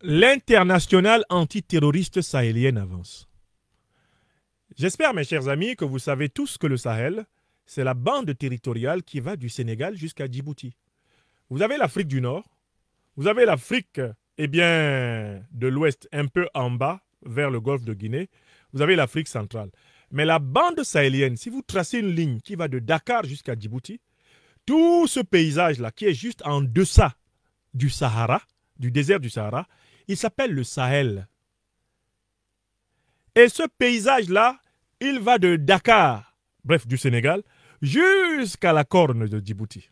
L'internationale antiterroriste sahélienne avance. J'espère, mes chers amis, que vous savez tous que le Sahel, c'est la bande territoriale qui va du Sénégal jusqu'à Djibouti. Vous avez l'Afrique du Nord, vous avez l'Afrique, de l'Ouest, un peu en bas, vers le golfe de Guinée, vous avez l'Afrique centrale. Mais la bande sahélienne, si vous tracez une ligne qui va de Dakar jusqu'à Djibouti, tout ce paysage-là, qui est juste en deçà du Sahara, du désert du Sahara, il s'appelle le Sahel. Et ce paysage-là, il va de Dakar, bref, du Sénégal, jusqu'à la corne de Djibouti.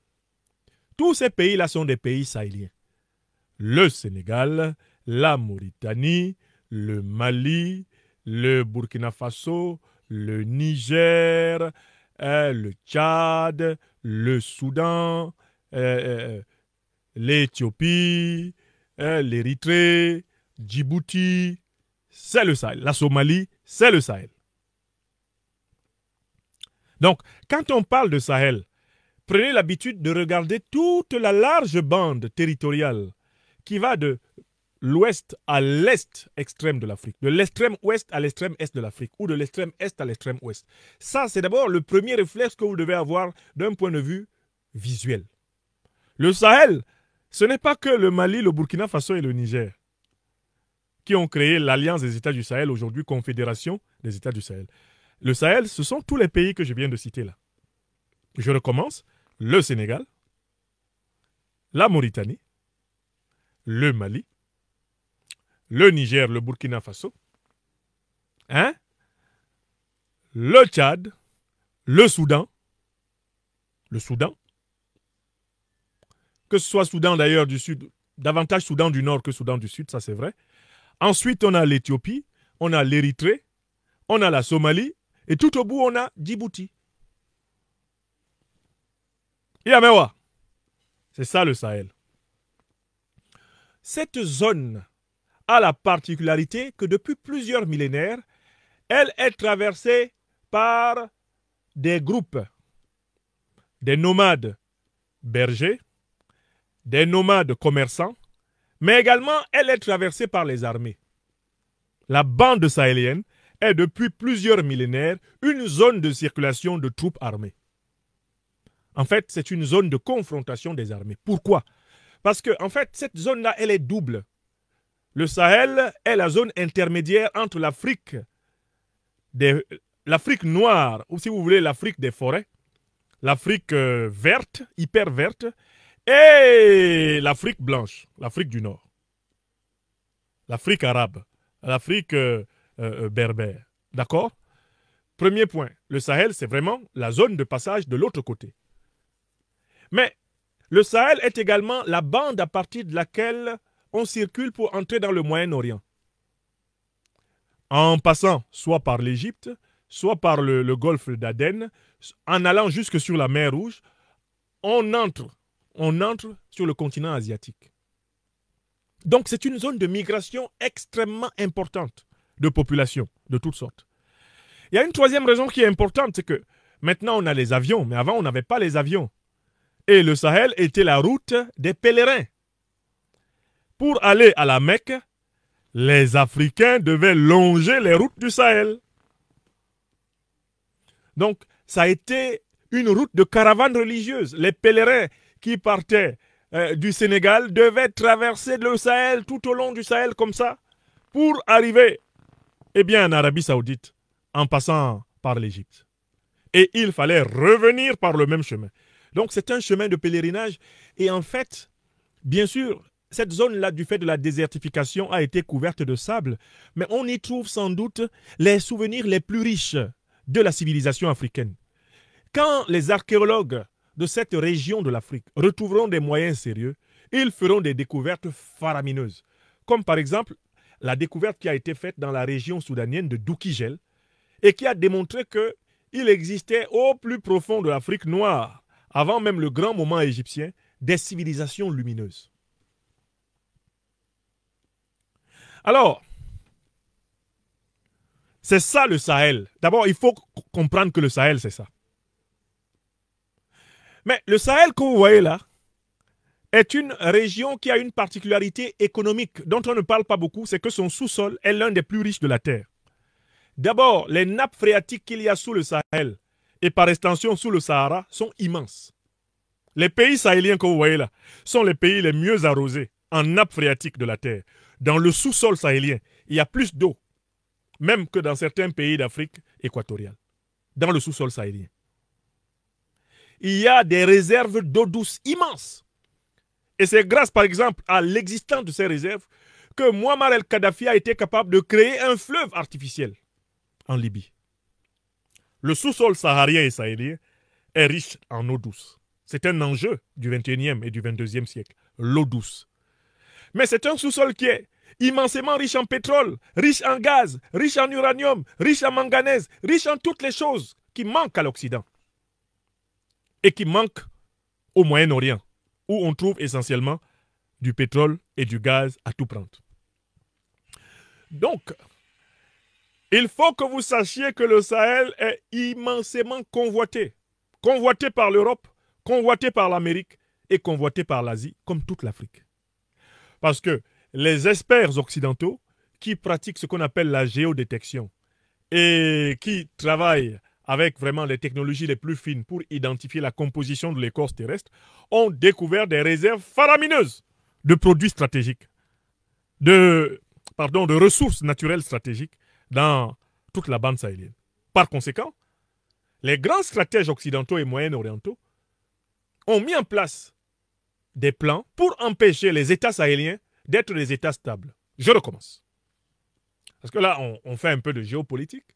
Tous ces pays-là sont des pays sahéliens. Le Sénégal, la Mauritanie, le Mali, le Burkina Faso, le Niger, le Tchad, le Soudan, l'Éthiopie, l'Érythrée, Djibouti, c'est le Sahel. La Somalie, c'est le Sahel. Donc, quand on parle de Sahel, prenez l'habitude de regarder toute la large bande territoriale qui va de l'ouest à l'est extrême de l'Afrique, de l'extrême ouest à l'extrême est de l'Afrique, ou de l'extrême est à l'extrême ouest. Ça, c'est d'abord le premier réflexe que vous devez avoir d'un point de vue visuel. Le Sahel, ce n'est pas que le Mali, le Burkina Faso et le Niger qui ont créé l'Alliance des États du Sahel, aujourd'hui Confédération des États du Sahel. Le Sahel, ce sont tous les pays que je viens de citer là. Je recommence. Le Sénégal, la Mauritanie, le Mali, le Niger, le Burkina Faso, le Tchad, le Soudan, que ce soit Soudan d'ailleurs du Sud, davantage Soudan du Nord que Soudan du Sud, ça c'est vrai. Ensuite, on a l'Éthiopie, on a l'Érythrée, on a la Somalie, et tout au bout, on a Djibouti. Yamewa, c'est ça le Sahel. Cette zone a la particularité que depuis plusieurs millénaires, elle est traversée par des groupes, des nomades bergers, des nomades commerçants, mais également elle est traversée par les armées. La bande sahélienne est depuis plusieurs millénaires une zone de circulation de troupes armées. En fait, c'est une zone de confrontation des armées. Pourquoi? Parce que, en fait, cette zone-là, elle est double. Le Sahel est la zone intermédiaire entre l'Afrique noire, ou si vous voulez, l'Afrique des forêts, l'Afrique verte, hyper verte, et l'Afrique blanche, l'Afrique du Nord, l'Afrique arabe, l'Afrique berbère. D'accord? Premier point, le Sahel, c'est vraiment la zone de passage de l'autre côté. Mais le Sahel est également la bande à partir de laquelle on circule pour entrer dans le Moyen-Orient. En passant soit par l'Égypte, soit par le golfe d'Aden, en allant jusque sur la mer Rouge, on entre sur le continent asiatique. Donc c'est une zone de migration extrêmement importante de population de toutes sortes. Il y a une troisième raison qui est importante, c'est que maintenant on a les avions, mais avant on n'avait pas les avions. Et le Sahel était la route des pèlerins. Pour aller à la Mecque, les Africains devaient longer les routes du Sahel. Donc, ça a été une route de caravane religieuse. Les pèlerins qui partaient du Sénégal devaient traverser le Sahel tout au long du Sahel comme ça pour arriver en Arabie Saoudite en passant par l'Égypte. Et il fallait revenir par le même chemin. Donc c'est un chemin de pèlerinage et en fait, bien sûr, cette zone-là, du fait de la désertification, a été couverte de sable, mais on y trouve sans doute les souvenirs les plus riches de la civilisation africaine. Quand les archéologues de cette région de l'Afrique retrouveront des moyens sérieux, ils feront des découvertes faramineuses, comme par exemple la découverte qui a été faite dans la région soudanienne de Doukigel et qui a démontré qu'il existait au plus profond de l'Afrique noire, avant même le grand moment égyptien, des civilisations lumineuses. Alors, c'est ça le Sahel. D'abord, il faut comprendre que le Sahel, c'est ça. Mais le Sahel que vous voyez là, est une région qui a une particularité économique dont on ne parle pas beaucoup, c'est que son sous-sol est l'un des plus riches de la Terre. D'abord, les nappes phréatiques qu'il y a sous le Sahel et par extension sous le Sahara sont immenses. Les pays sahéliens que vous voyez là sont les pays les mieux arrosés en nappes phréatiques de la Terre. Dans le sous-sol sahélien, il y a plus d'eau, même que dans certains pays d'Afrique équatoriale, dans le sous-sol sahélien. Il y a des réserves d'eau douce immenses. Et c'est grâce, par exemple, à l'existence de ces réserves que Muammar el-Kadhafi a été capable de créer un fleuve artificiel en Libye. Le sous-sol saharien et sahélien est riche en eau douce. C'est un enjeu du 21e et du 22e siècle, l'eau douce. Mais c'est un sous-sol qui est immensément riche en pétrole, riche en gaz, riche en uranium, riche en manganèse, riche en toutes les choses qui manquent à l'Occident et qui manquent au Moyen-Orient, où on trouve essentiellement du pétrole et du gaz à tout prendre. Donc, il faut que vous sachiez que le Sahel est immensément convoité. Convoité par l'Europe, convoité par l'Amérique et convoité par l'Asie, comme toute l'Afrique. Parce que les experts occidentaux qui pratiquent ce qu'on appelle la géodétection et qui travaillent avec vraiment les technologies les plus fines pour identifier la composition de l'écorce terrestre, ont découvert des réserves faramineuses de produits stratégiques, de ressources naturelles stratégiques dans toute la bande sahélienne. Par conséquent, les grands stratèges occidentaux et moyen-orientaux ont mis en place des plans pour empêcher les États sahéliens d'être des États stables. Je recommence. Parce que là, on fait un peu de géopolitique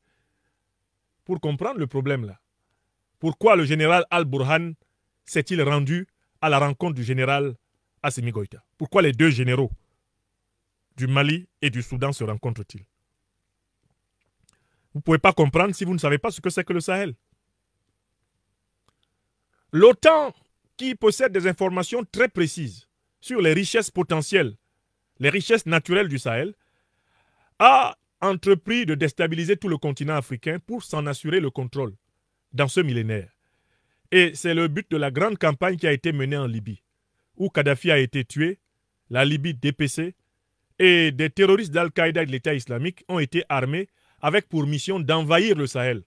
pour comprendre le problème là. Pourquoi le général Al-Burhan s'est-il rendu à la rencontre du général Assimi Goïta? Pourquoi les deux généraux du Mali et du Soudan se rencontrent-ils? Vous ne pouvez pas comprendre si vous ne savez pas ce que c'est que le Sahel. L'OTAN, qui possède des informations très précises sur les richesses potentielles, les richesses naturelles du Sahel, a entrepris de déstabiliser tout le continent africain pour s'en assurer le contrôle dans ce millénaire. Et c'est le but de la grande campagne qui a été menée en Libye, où Kadhafi a été tué, la Libye dépecée, et des terroristes d'Al-Qaïda et de l'État islamique ont été armés avec pour mission d'envahir le Sahel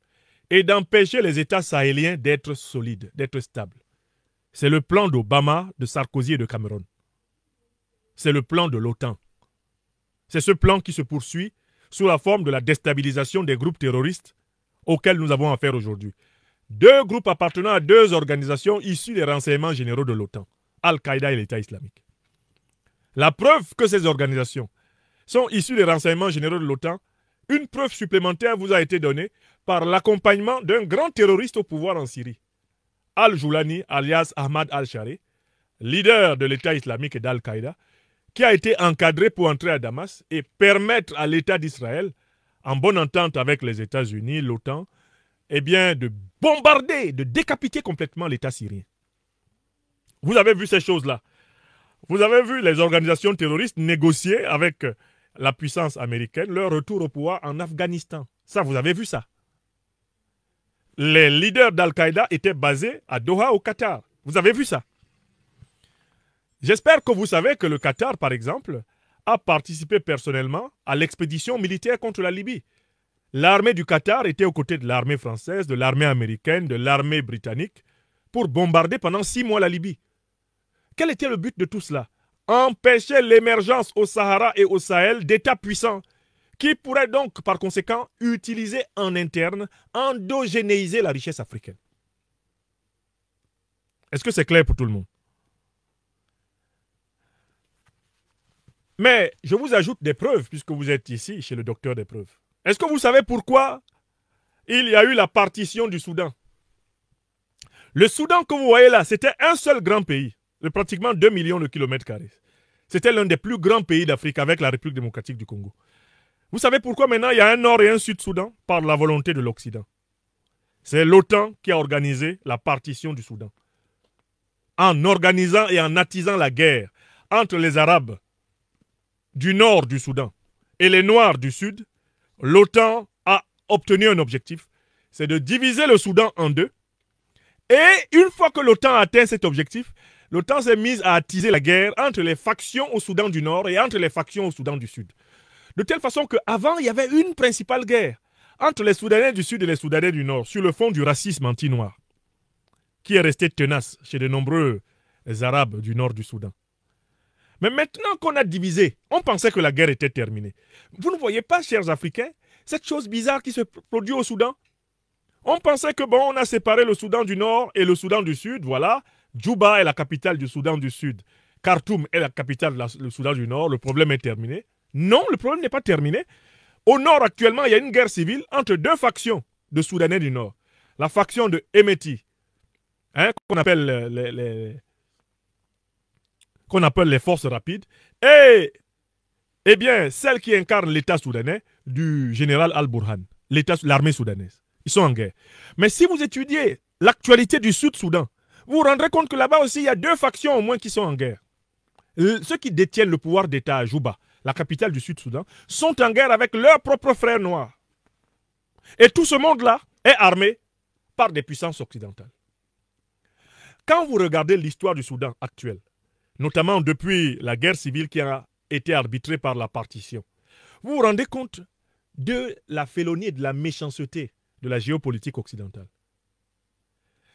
et d'empêcher les États sahéliens d'être solides, d'être stables. C'est le plan d'Obama, de Sarkozy et de Cameron. C'est le plan de l'OTAN. C'est ce plan qui se poursuit sous la forme de la déstabilisation des groupes terroristes auxquels nous avons affaire aujourd'hui. Deux groupes appartenant à deux organisations issues des renseignements généraux de l'OTAN, Al-Qaïda et l'État islamique. La preuve que ces organisations sont issues des renseignements généraux de l'OTAN, une preuve supplémentaire vous a été donnée par l'accompagnement d'un grand terroriste au pouvoir en Syrie, Al-Joulani alias Ahmad al-Shari, leader de l'État islamique et d'Al-Qaïda, qui a été encadré pour entrer à Damas et permettre à l'État d'Israël, en bonne entente avec les États-Unis, l'OTAN, eh bien, de bombarder, de décapiter complètement l'État syrien. Vous avez vu ces choses-là. Vous avez vu les organisations terroristes négocier avec la puissance américaine leur retour au pouvoir en Afghanistan. Ça, vous avez vu ça. Les leaders d'Al-Qaïda étaient basés à Doha, au Qatar. Vous avez vu ça. J'espère que vous savez que le Qatar, par exemple, a participé personnellement à l'expédition militaire contre la Libye. L'armée du Qatar était aux côtés de l'armée française, de l'armée américaine, de l'armée britannique, pour bombarder pendant 6 mois la Libye. Quel était le but de tout cela? Empêcher l'émergence au Sahara et au Sahel d'États puissants qui pourraient donc, par conséquent, utiliser en interne, endogénéiser la richesse africaine. Est-ce que c'est clair pour tout le monde? Mais je vous ajoute des preuves, puisque vous êtes ici, chez le docteur des preuves. Est-ce que vous savez pourquoi il y a eu la partition du Soudan? Le Soudan que vous voyez là, c'était un seul grand pays, de pratiquement 2 millions de kilomètres carrés. C'était l'un des plus grands pays d'Afrique avec la République démocratique du Congo. Vous savez pourquoi maintenant il y a un Nord et un Sud-Soudan? Par la volonté de l'Occident. C'est l'OTAN qui a organisé la partition du Soudan. En organisant et en attisant la guerre entre les Arabes du nord du Soudan et les Noirs du Sud, l'OTAN a obtenu un objectif, c'est de diviser le Soudan en deux. Et une fois que l'OTAN a atteint cet objectif, l'OTAN s'est mise à attiser la guerre entre les factions au Soudan du Nord et entre les factions au Soudan du Sud. De telle façon qu'avant, il y avait une principale guerre entre les Soudanais du Sud et les Soudanais du Nord sur le fond du racisme anti-noir, qui est resté tenace chez de nombreux Arabes du nord du Soudan. Mais maintenant qu'on a divisé, on pensait que la guerre était terminée. Vous ne voyez pas, chers Africains, cette chose bizarre qui se produit au Soudan? On pensait que bon, on a séparé le Soudan du Nord et le Soudan du Sud, voilà. Djouba est la capitale du Soudan du Sud. Khartoum est la capitale du Soudan du Nord. Le problème est terminé. Non, le problème n'est pas terminé. Au Nord, actuellement, il y a une guerre civile entre deux factions de Soudanais du Nord. La faction de Hemeti, qu'on appelle les forces rapides, et bien, celle qui incarne l'État soudanais du général Al-Burhan, l'armée soudanaise. Ils sont en guerre. Mais si vous étudiez l'actualité du Sud-Soudan, vous vous rendrez compte que là-bas aussi, il y a deux factions au moins qui sont en guerre. Ceux qui détiennent le pouvoir d'État à Djouba, la capitale du Sud-Soudan, sont en guerre avec leurs propres frères noirs. Et tout ce monde-là est armé par des puissances occidentales. Quand vous regardez l'histoire du Soudan actuel, notamment depuis la guerre civile qui a été arbitrée par la partition, vous vous rendez compte de la félonie et de la méchanceté de la géopolitique occidentale.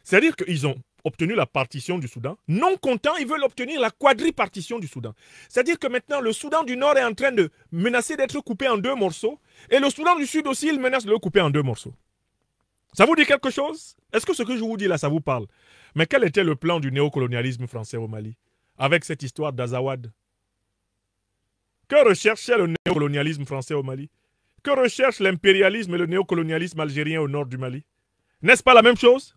C'est-à-dire qu'ils ont obtenu la partition du Soudan. Non contents, ils veulent obtenir la quadripartition du Soudan. C'est-à-dire que maintenant, le Soudan du Nord est en train de menacer d'être coupé en deux morceaux. Et le Soudan du Sud aussi, il menace de le couper en deux morceaux. Ça vous dit quelque chose? Est-ce que ce que je vous dis là, ça vous parle? Mais quel était le plan du néocolonialisme français au Mali, avec cette histoire d'Azawad? Que recherchait le néocolonialisme français au Mali? Que recherche l'impérialisme et le néocolonialisme algérien au nord du Mali? N'est-ce pas la même chose?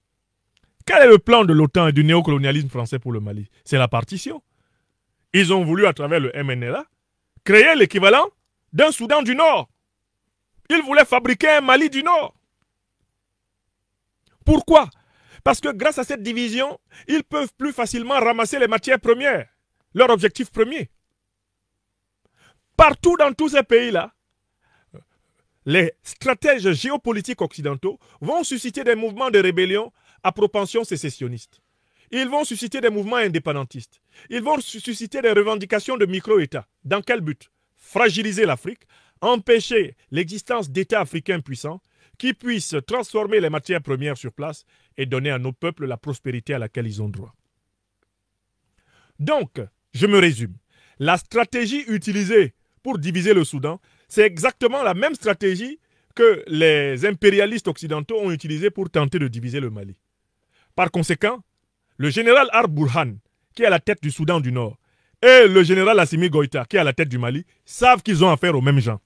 Quel est le plan de l'OTAN et du néocolonialisme français pour le Mali? C'est la partition. Ils ont voulu, à travers le MNLA, créer l'équivalent d'un Soudan du Nord. Ils voulaient fabriquer un Mali du Nord. Pourquoi? Parce que grâce à cette division, ils peuvent plus facilement ramasser les matières premières, leur objectif premier. Partout dans tous ces pays-là, les stratèges géopolitiques occidentaux vont susciter des mouvements de rébellion à propension sécessionniste. Ils vont susciter des mouvements indépendantistes. Ils vont susciter des revendications de micro-États. Dans quel but? Fragiliser l'Afrique, empêcher l'existence d'États africains puissants qui puissent transformer les matières premières sur place et donner à nos peuples la prospérité à laquelle ils ont droit. Donc, je me résume. La stratégie utilisée pour diviser le Soudan, c'est exactement la même stratégie que les impérialistes occidentaux ont utilisée pour tenter de diviser le Mali. Par conséquent, le général Al-Burhan, qui est à la tête du Soudan du Nord, et le général Assimi Goïta, qui est à la tête du Mali, savent qu'ils ont affaire aux mêmes gens.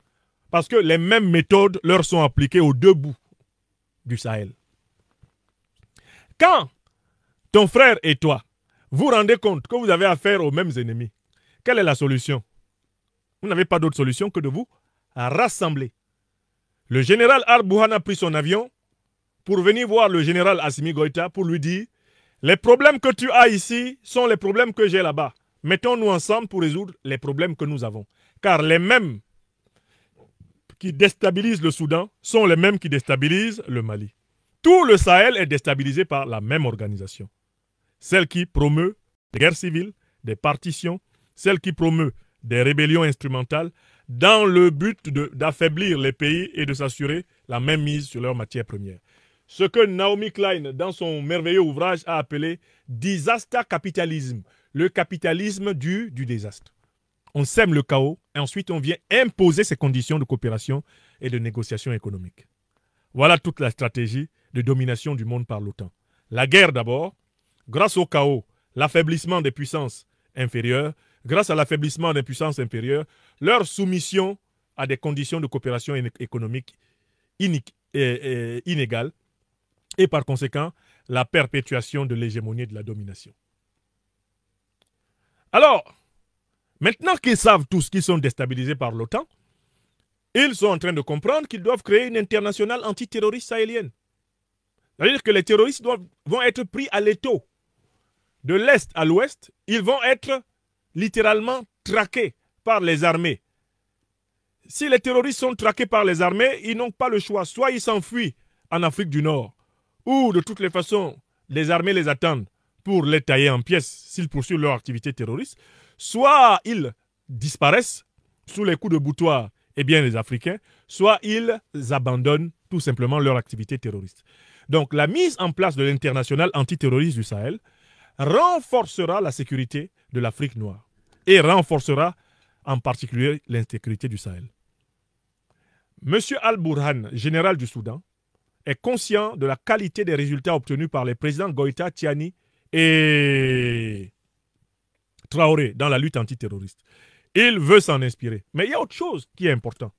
Parce que les mêmes méthodes leur sont appliquées aux deux bouts du Sahel. Quand ton frère et toi vous rendez compte que vous avez affaire aux mêmes ennemis, quelle est la solution? Vous n'avez pas d'autre solution que de vous rassembler. Le général Al-Burhan a pris son avion pour venir voir le général Assimi Goïta pour lui dire « Les problèmes que tu as ici sont les problèmes que j'ai là-bas. Mettons-nous ensemble pour résoudre les problèmes que nous avons. » Car les mêmes qui déstabilisent le Soudan sont les mêmes qui déstabilisent le Mali. Tout le Sahel est déstabilisé par la même organisation. Celle qui promeut des guerres civiles, des partitions, celle qui promeut des rébellions instrumentales dans le but d'affaiblir les pays et de s'assurer la même mise sur leurs matières premières. Ce que Naomi Klein, dans son merveilleux ouvrage, a appelé « disaster capitalisme », le capitalisme du désastre. On sème le chaos et ensuite on vient imposer ces conditions de coopération et de négociation économique. Voilà toute la stratégie de domination du monde par l'OTAN. La guerre d'abord, grâce au chaos, l'affaiblissement des puissances inférieures, grâce à l'affaiblissement des puissances inférieures, leur soumission à des conditions de coopération économique inégales et par conséquent la perpétuation de l'hégémonie et de la domination. Alors, maintenant qu'ils savent tous qu'ils sont déstabilisés par l'OTAN, ils sont en train de comprendre qu'ils doivent créer une internationale antiterroriste sahélienne. C'est-à-dire que les terroristes vont être pris à l'étau. De l'est à l'ouest, ils vont être littéralement traqués par les armées. Si les terroristes sont traqués par les armées, ils n'ont pas le choix. Soit ils s'enfuient en Afrique du Nord, ou de toutes les façons, les armées les attendent pour les tailler en pièces s'ils poursuivent leur activité terroriste, soit ils disparaissent sous les coups de boutoir des Africains, soit ils abandonnent tout simplement leur activité terroriste. Donc la mise en place de l'international antiterroriste du Sahel renforcera la sécurité de l'Afrique noire et renforcera en particulier l'insécurité du Sahel. Monsieur Al-Burhan, général du Soudan, est conscient de la qualité des résultats obtenus par les présidents Goïta, Tiani et Traoré dans la lutte antiterroriste. Il veut s'en inspirer. Mais il y a autre chose qui est important.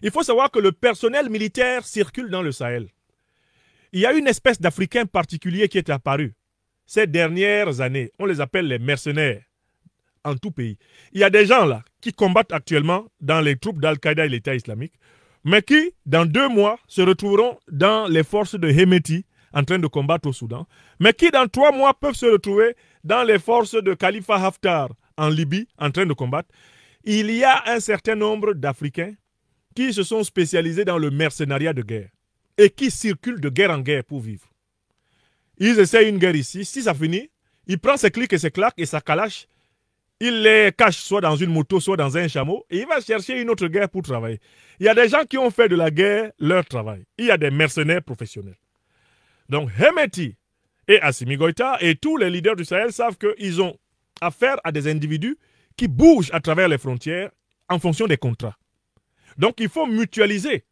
Il faut savoir que le personnel militaire circule dans le Sahel. Il y a une espèce d'Africain particulier qui est apparu ces dernières années. On les appelle les mercenaires en tout pays. Il y a des gens là qui combattent actuellement dans les troupes d'Al-Qaïda et l'État islamique, mais qui, dans 2 mois, se retrouveront dans les forces de Hemeti en train de combattre au Soudan, mais qui, dans 3 mois, peuvent se retrouver dans les forces de Khalifa Haftar en Libye en train de combattre. Il y a un certain nombre d'Africains qui se sont spécialisés dans le mercenariat de guerre et qui circulent de guerre en guerre pour vivre. Ils essaient une guerre ici, si ça finit, il prend ses clics et ses claques et sa calache, il les cache soit dans une moto, soit dans un chameau, et il va chercher une autre guerre pour travailler. Il y a des gens qui ont fait de la guerre leur travail. Il y a des mercenaires professionnels. Donc Hemeti et Assimi Goïta et tous les leaders du Sahel savent qu'ils ont affaire à des individus qui bougent à travers les frontières en fonction des contrats. Donc il faut mutualiser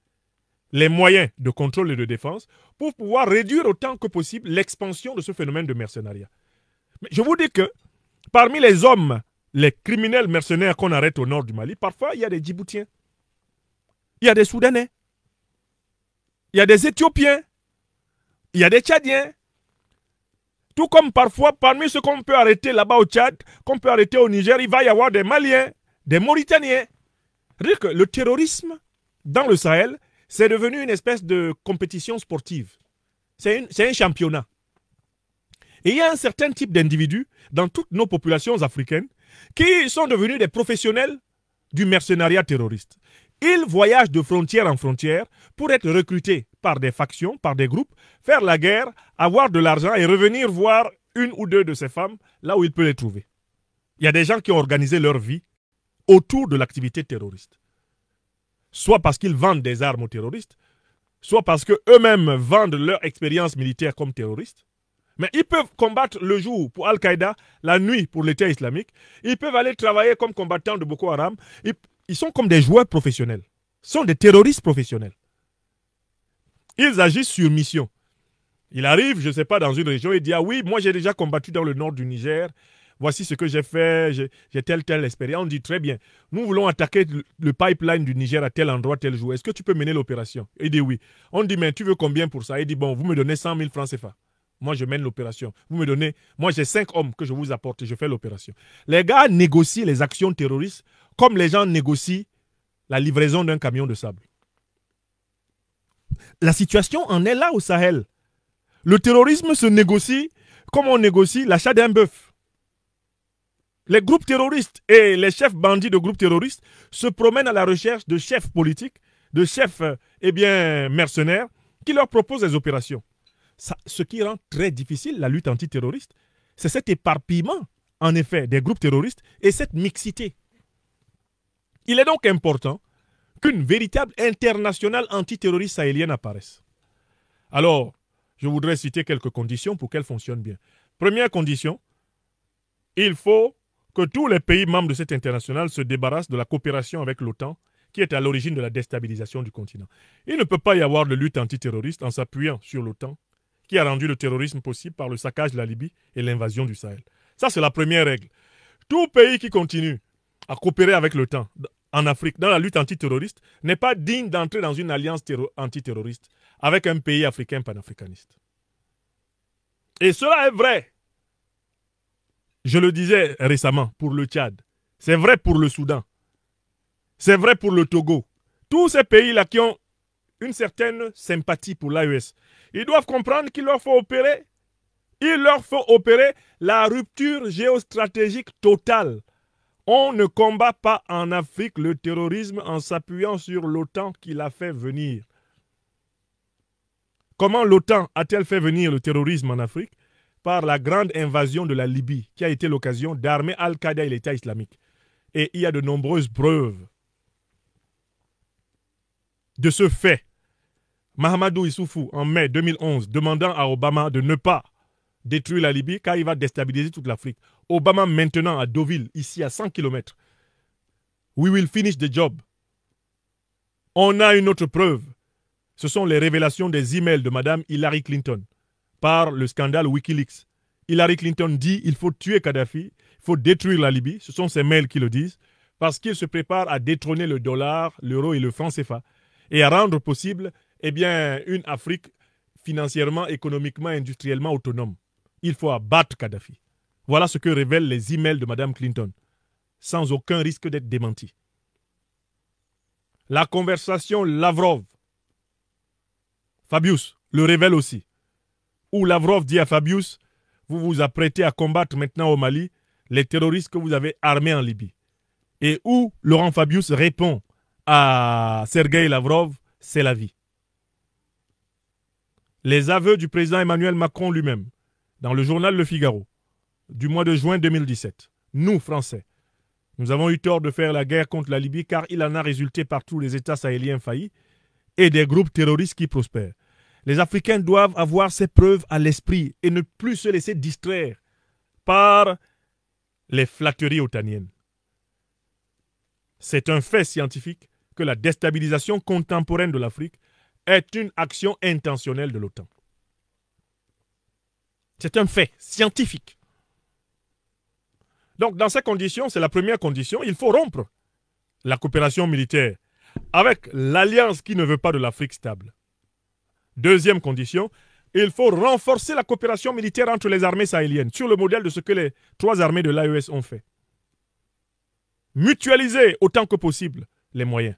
les moyens de contrôle et de défense pour pouvoir réduire autant que possible l'expansion de ce phénomène de mercenariat. Mais je vous dis que parmi les hommes, les criminels mercenaires qu'on arrête au nord du Mali, parfois il y a des Djiboutiens, il y a des Soudanais, il y a des Éthiopiens, il y a des Tchadiens. Tout comme parfois, parmi ceux qu'on peut arrêter là-bas au Tchad, qu'on peut arrêter au Niger, il va y avoir des Maliens, des Mauritaniens. C'est-à-dire que le terrorisme dans le Sahel, c'est devenu une espèce de compétition sportive. C'est un championnat. Et il y a un certain type d'individus dans toutes nos populations africaines qui sont devenus des professionnels du mercenariat terroriste. Ils voyagent de frontière en frontière pour être recrutés par des factions, par des groupes, faire la guerre, avoir de l'argent et revenir voir 1 ou 2 de ces femmes là où ils peuvent les trouver. Il y a des gens qui ont organisé leur vie autour de l'activité terroriste. Soit parce qu'ils vendent des armes aux terroristes, soit parce qu'eux-mêmes vendent leur expérience militaire comme terroristes. Mais ils peuvent combattre le jour pour Al-Qaïda, la nuit pour l'État islamique. Ils peuvent aller travailler comme combattants de Boko Haram. Ils sont comme des joueurs professionnels. Ils sont des terroristes professionnels. Ils agissent sur mission. Il arrive, je ne sais pas, dans une région, il dit « Ah oui, moi j'ai déjà combattu dans le nord du Niger. Voici ce que j'ai fait, j'ai telle expérience. » On dit « Très bien, nous voulons attaquer le pipeline du Niger à tel endroit, tel jour. Est-ce que tu peux mener l'opération ?» Il dit « Oui. » On dit « Mais tu veux combien pour ça ?» Il dit « Bon, vous me donnez 100 000 francs CFA. Moi, je mène l'opération. Vous me donnez... Moi, j'ai 5 hommes que je vous apporte et je fais l'opération. » Les gars négocient les actions terroristes comme les gens négocient la livraison d'un camion de sable. La situation en est là au Sahel. Le terrorisme se négocie comme on négocie l'achat d'un bœuf. Les groupes terroristes et les chefs bandits de groupes terroristes se promènent à la recherche de chefs politiques, de chefs mercenaires qui leur proposent des opérations. Ce qui rend très difficile la lutte antiterroriste, c'est cet éparpillement, en effet, des groupes terroristes et cette mixité. Il est donc important qu'une véritable internationale antiterroriste sahélienne apparaisse. Alors, je voudrais citer quelques conditions pour qu'elle fonctionne bien. Première condition, il faut que tous les pays membres de cette internationale se débarrassent de la coopération avec l'OTAN, qui est à l'origine de la déstabilisation du continent. Il ne peut pas y avoir de lutte antiterroriste en s'appuyant sur l'OTAN, qui a rendu le terrorisme possible par le saccage de la Libye et l'invasion du Sahel. Ça, c'est la première règle. Tout pays qui continue à coopérer avec l'OTAN en Afrique, dans la lutte antiterroriste, n'est pas digne d'entrer dans une alliance antiterroriste avec un pays africain panafricaniste. Et cela est vrai. Je le disais récemment pour le Tchad. C'est vrai pour le Soudan. C'est vrai pour le Togo. Tous ces pays-là qui ont une certaine sympathie pour l'AES, ils doivent comprendre qu'il leur faut opérer. Il leur faut opérer la rupture géostratégique totale. On ne combat pas en Afrique le terrorisme en s'appuyant sur l'OTAN qui l'a fait venir. Comment l'OTAN a-t-elle fait venir le terrorisme en Afrique? par la grande invasion de la Libye, qui a été l'occasion d'armer Al-Qaïda et l'État islamique. Et il y a de nombreuses preuves de ce fait. Mahamadou Issoufou, en mai 2011, demandant à Obama de ne pas détruire la Libye car il va déstabiliser toute l'Afrique. Obama maintenant à Deauville, ici à 100 km. We will finish the job. On a une autre preuve. Ce sont les révélations des emails de Mme Hillary Clinton par le scandale Wikileaks. Hillary Clinton dit qu'il faut tuer Kadhafi, il faut détruire la Libye. Ce sont ces mails qui le disent parce qu'il se prépare à détrôner le dollar, l'euro et le franc CFA et à rendre possible une Afrique financièrement, économiquement, industriellement autonome. Il faut abattre Kadhafi. Voilà ce que révèlent les emails de Mme Clinton, sans aucun risque d'être démenti. La conversation Lavrov, Fabius le révèle aussi, où Lavrov dit à Fabius, vous vous apprêtez à combattre maintenant au Mali les terroristes que vous avez armés en Libye. Et où Laurent Fabius répond à Sergueï Lavrov, c'est la vie. Les aveux du président Emmanuel Macron lui-même, dans le journal Le Figaro, du mois de juin 2017. Nous, Français, nous avons eu tort de faire la guerre contre la Libye car il en a résulté partout les États sahéliens faillis et des groupes terroristes qui prospèrent. Les Africains doivent avoir ces preuves à l'esprit et ne plus se laisser distraire par les flatteries otaniennes. C'est un fait scientifique que la déstabilisation contemporaine de l'Afrique est une action intentionnelle de l'OTAN. C'est un fait scientifique. Donc, dans ces conditions, c'est la première condition, il faut rompre la coopération militaire avec l'alliance qui ne veut pas de l'Afrique stable. Deuxième condition, il faut renforcer la coopération militaire entre les armées sahéliennes, sur le modèle de ce que les 3 armées de l'AES ont fait. Mutualiser autant que possible les moyens.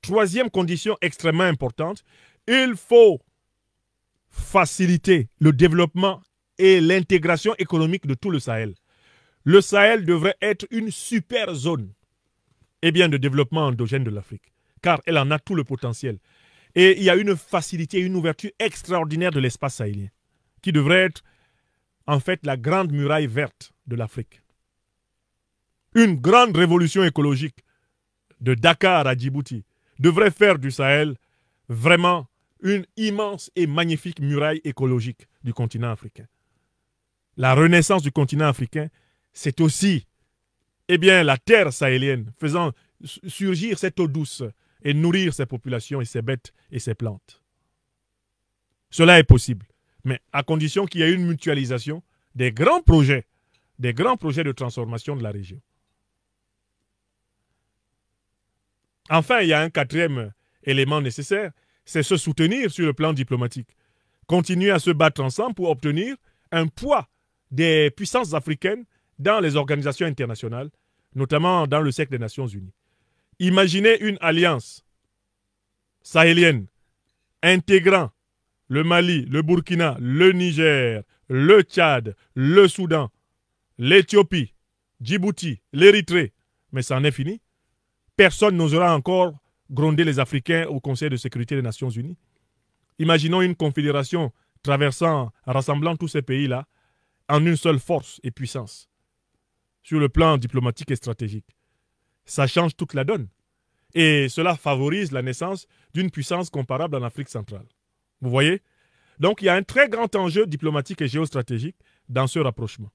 Troisième condition extrêmement importante, il faut faciliter le développement et l'intégration économique de tout le Sahel. Le Sahel devrait être une super zone de développement endogène de l'Afrique, car elle en a tout le potentiel. Et il y a une facilité, une ouverture extraordinaire de l'espace sahélien, qui devrait être en fait la grande muraille verte de l'Afrique. Une grande révolution écologique de Dakar à Djibouti devrait faire du Sahel vraiment une immense et magnifique muraille écologique du continent africain. La renaissance du continent africain, c'est aussi la terre sahélienne faisant surgir cette eau douce et nourrir ses populations et ses bêtes et ses plantes. Cela est possible, mais à condition qu'il y ait une mutualisation des grands projets de transformation de la région. Enfin, il y a un quatrième élément nécessaire, c'est se soutenir sur le plan diplomatique. Continuer à se battre ensemble pour obtenir un poids des puissances africaines dans les organisations internationales, notamment dans le cercle des Nations Unies. Imaginez une alliance sahélienne intégrant le Mali, le Burkina, le Niger, le Tchad, le Soudan, l'Éthiopie, Djibouti, l'Érythrée. Mais ça en est fini. Personne n'osera encore gronder les Africains au Conseil de sécurité des Nations Unies. Imaginons une confédération rassemblant tous ces pays-là en une seule force et puissance sur le plan diplomatique et stratégique. Ça change toute la donne. Et cela favorise la naissance d'une puissance comparable en Afrique centrale. Vous voyez? Donc il y a un très grand enjeu diplomatique et géostratégique dans ce rapprochement.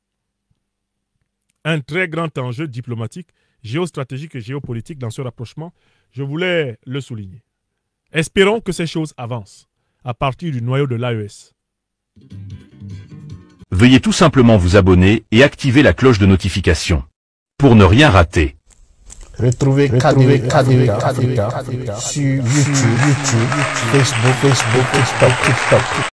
Un très grand enjeu diplomatique, géostratégique et géopolitique dans ce rapprochement, je voulais le souligner. Espérons que ces choses avancent à partir du noyau de l'AES. Veuillez tout simplement vous abonner et activer la cloche de notification pour ne rien rater. Retrouvez KDV Africa sur YouTube, Facebook, TikTok.